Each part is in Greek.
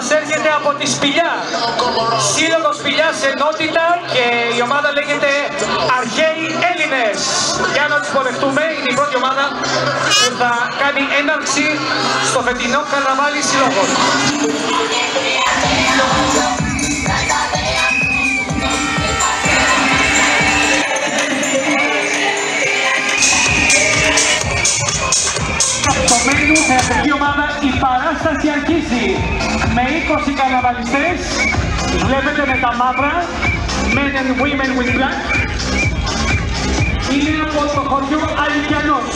Μας έρχεται από τη Σπηλιά, Σύλλογος Σπηλιάς Ενότητα, και η ομάδα λέγεται Αρχαίοι Έλληνες. Για να τους υποδεχτούμε, είναι η πρώτη ομάδα που θα κάνει έναρξη στο φετινό καρναβάλι συλλόγων. Καψωμένου θεατρική ομάδα η παράσταση αρχίζει με 20 καρναβαλιστές. Βλέπετε με τα μαύρα, men and women with black. Είναι από το χωριό Αλικιανός.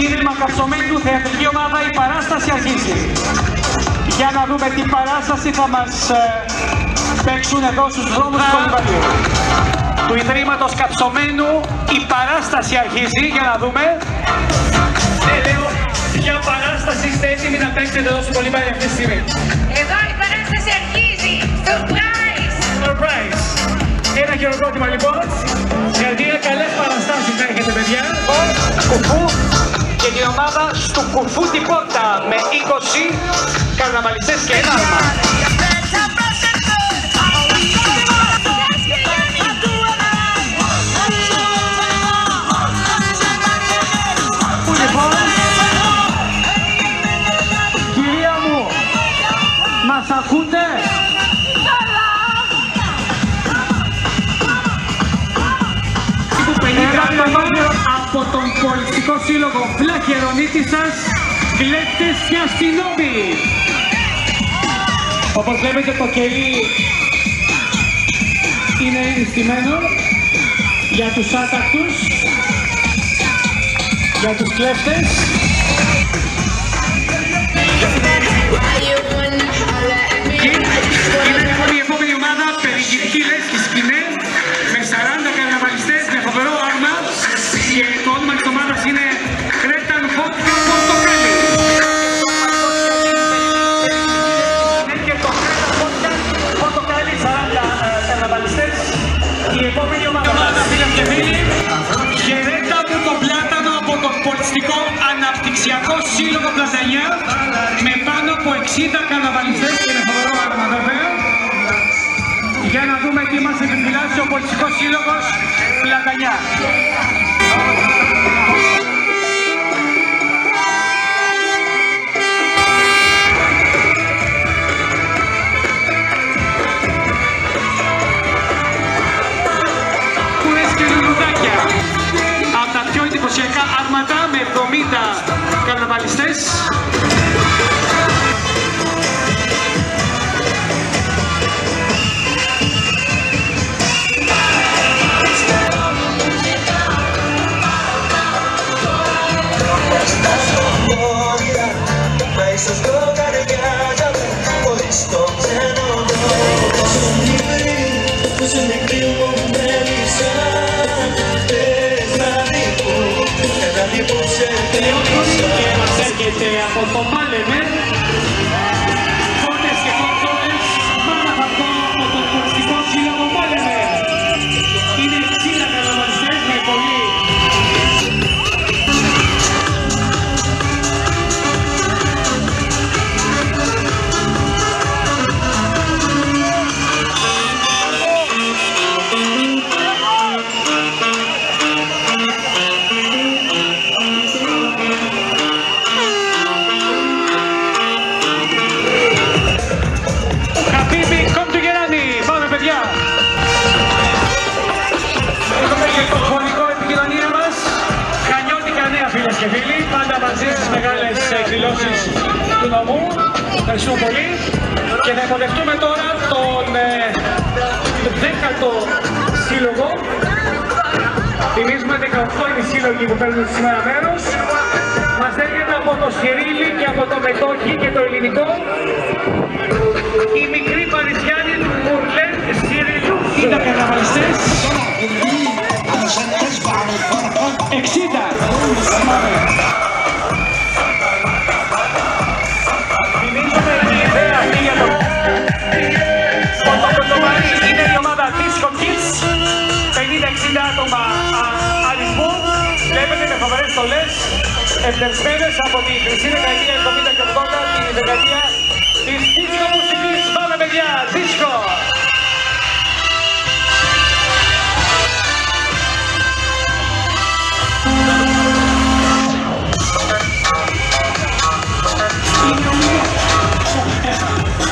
Είναι Καψωμένου θεατρική ομάδα η παράσταση αρχίζει. Για να δούμε τι παράσταση θα μας παίξουν εδώ στους δρόμους του Κολυμβαλίου. Του Ιδρύματος Καψωμένου η παράσταση αρχίζει, για να δούμε. Ναι, λέω, για παράσταση είστε έτοιμοι να παίξετε εδώ στο Κολυμβάλι αυτή τη στιγμή. Εδώ η παράσταση αρχίζει. Surprise! Surprise! Ένα χειροκρότημα λοιπόν. Γιατί καλές παραστάσεις να έχετε, παιδιά. Κουφού και την ομάδα του Κουφού την πόρτα με 20 καρναβαλιστές και ένα άλμα. Μας ακούτε? Από τον Πολιτικό Σύλλογο Βλαχερονίτη σας, κλέφτες και αστυνόμοι. Όπως βλέπετε το κελί είναι ήδη στημένο για τους άτακτους, για τους κλέφτες. Είναι λοιπόν η επόμενη ομάδα, περιγυρική λες και σκηνές, με 40 καρναβαλιστές με φοβερό άρμα, και το όνομα της ομάδας είναι Κρέταν Βότκα Πορτοκάλι. Και το Κρέταν Βότκα Πορτοκάλι, 40 καρναβαλιστές. Η επόμενη ομάδα, φίλες και φίλοι, χαιρέτα μου το πλάτανο από το Πολιτιστικό Αναπτυξιακό Σύλλογο Πλατανιά, με πάνω από 60 καρναβαλιστές και με φοβερό άρμα βέβαια. Για να δούμε τι μας επιφυλάσσει ο Πολιτιστικός Σύλλογος Πλατανιά. Κούρες και λουλουδάκια. Από τα πιο εντυπωσιακά άρματα με 70 καρναβαλιστές. Και μας έρχεται από το Μάλεμερ, φώτες και φωτζόλες, μάνα φαρτό από το Πολιτιστικό Σύλλογο Μάλεμερ. Είναι 60 καρναβαλιστές με πολύ. Και φίλοι, πάντα μαζί στις μεγάλες εκδηλώσεις του νομού. Ευχαριστούμε πολύ. Και θα υποδεχτούμε τώρα τον 10ο σύλλογο. Θυμίζουμε 18 είναι οι σύλλογοι που παίρνουν σήμερα μέρος. Μας έρχεται από το Σιρίλι και από το Μετόχι και το Ελληνικό η μικρή Παρισιάνη του Μουρλέν Σιριλού. 60 καρναβαλιστές. 60. Θυμίζουμε η ιδέα αυτή για το Κοντοβάρι είναι η ομάδα Disco Kids, 50-60 άτομα αριθμού. Βλέπετε με φοβερές στολές εμπνευσμένες από τη χρυσή δεκαετία 70 και 80, τη δεκαετία της δίσκο μουσικής. Πάμε παιδιά, δίσκο!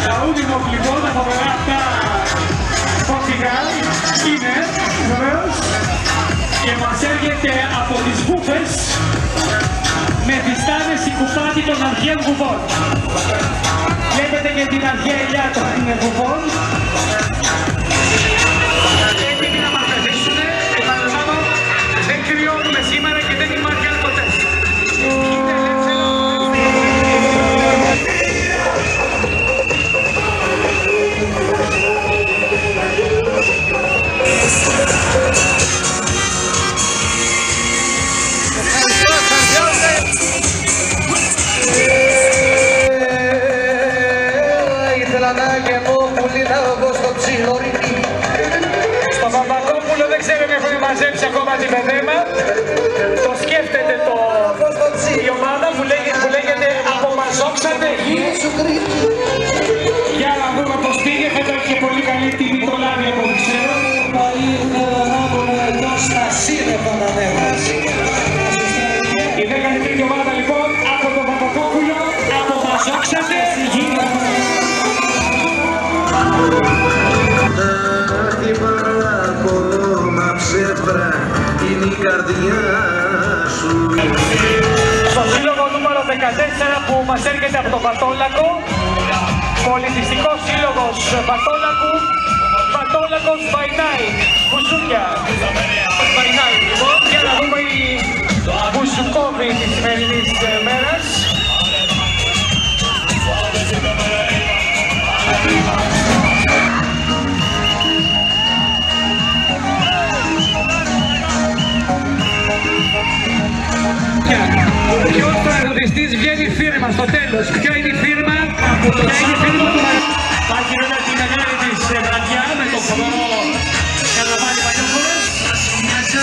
Τα últimos λοιπόν από μερά αυτά Πορτιγάλ είναι βεβαίως και μας έρχεται από τις Βούφες με φυστάδες η κουφάτη των αρχαίων βουβών. Βλέπετε και την αρχαία ελιά των βουβών. Έτοιμοι να μας πεθύσουνε, επαναλαμβάνω, δεν κρυώνουμε σήμερα και δεν υπάρχει άλλο ποτέ. Στο Παπακόπουλο δεν ξέρουμε αν έχουν μαζέψει ακόμα την παιδέμα. Το σκέφτεται η ομάδα που λέγεται «Απομαζόξατε γη». Για να δούμε πως πήγε, θα ήταν και πολύ καλή τιμή το λάδι από ό,τι ξέρω. Η 13η ομάδα λοιπόν από τον Παπακόπουλο, «Απομαζόξατε γη». Είναι η καρδιά σου. Στο σύλλογο νούμερο 14 που μας έρχεται από τον Πατόλακο, πολιτιστικό σύλλογος Πατόλακου, Πατόλακος by night, μπουζούκια. By night, λοιπόν, για να δούμε οι μπουζουκόβοι της σημερινής μέρας. Ποιος τραγουδιστής βγαίνει φίρμα στο τέλος? Ποια είναι η φίρμα? Ποια είναι η φίρμα του Υπάρχει βέβαια τη μεγάλη της βραδιά με το φοβερό καρναβάλι Παλιόχωρας.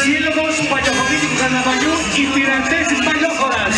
Σύλλογος Παλιοχωρίτικου Καρναβαλιού, οι πειρατές της Παλιόχωρας.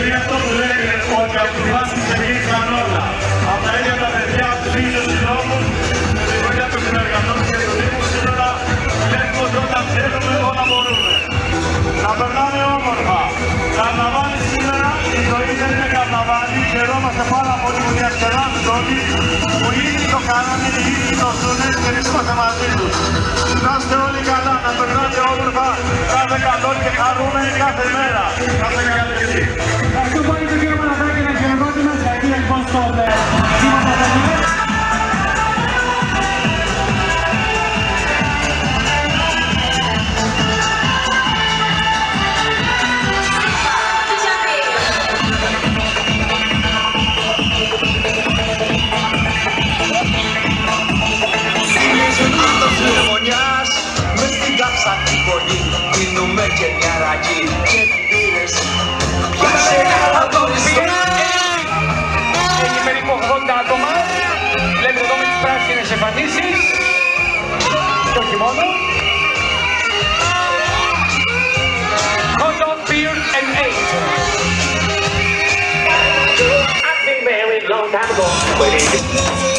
Είναι αυτό που λέει ότι από τη βάση ξεκίνησαν όλα. Από τα ίδια τα παιδιά, από τους ίδιους συλλόγους, με τη βοήθεια των συνεργατών και του Δήμου σήμερα βλέπουμε ότι όταν θέλουμε όλα μπορούμε. Να περνάμε όμορφα. Καρναβάλι σήμερα, η ζωή δεν είναι καρναβάλι. Χαιρόμαστε πάρα πολύ που διασκεδάζουν όλοι, που ήδη το κάνανε, ήδη το ζουνε και βρίσκονται μαζί τους. Να είστε όλοι καλά, να περνάτε όμορφα κάθε καλό και χαρούμενοι κάθε μέρα. Να είστε καλά και εσείς. Ευχαριστώ πολύ τον κύριο Παναθάκη να χαιρετώσει μας. Ευχαριστώ λοιπόν στον Δήμο Παπαδάκη. Έχει περίπου 80 άτομα. Βλέπετε εδώ με τις πράσινες εμφανίσεις. Και όχι μόνο. Hot dog, beer and eight. I've been married long time ago.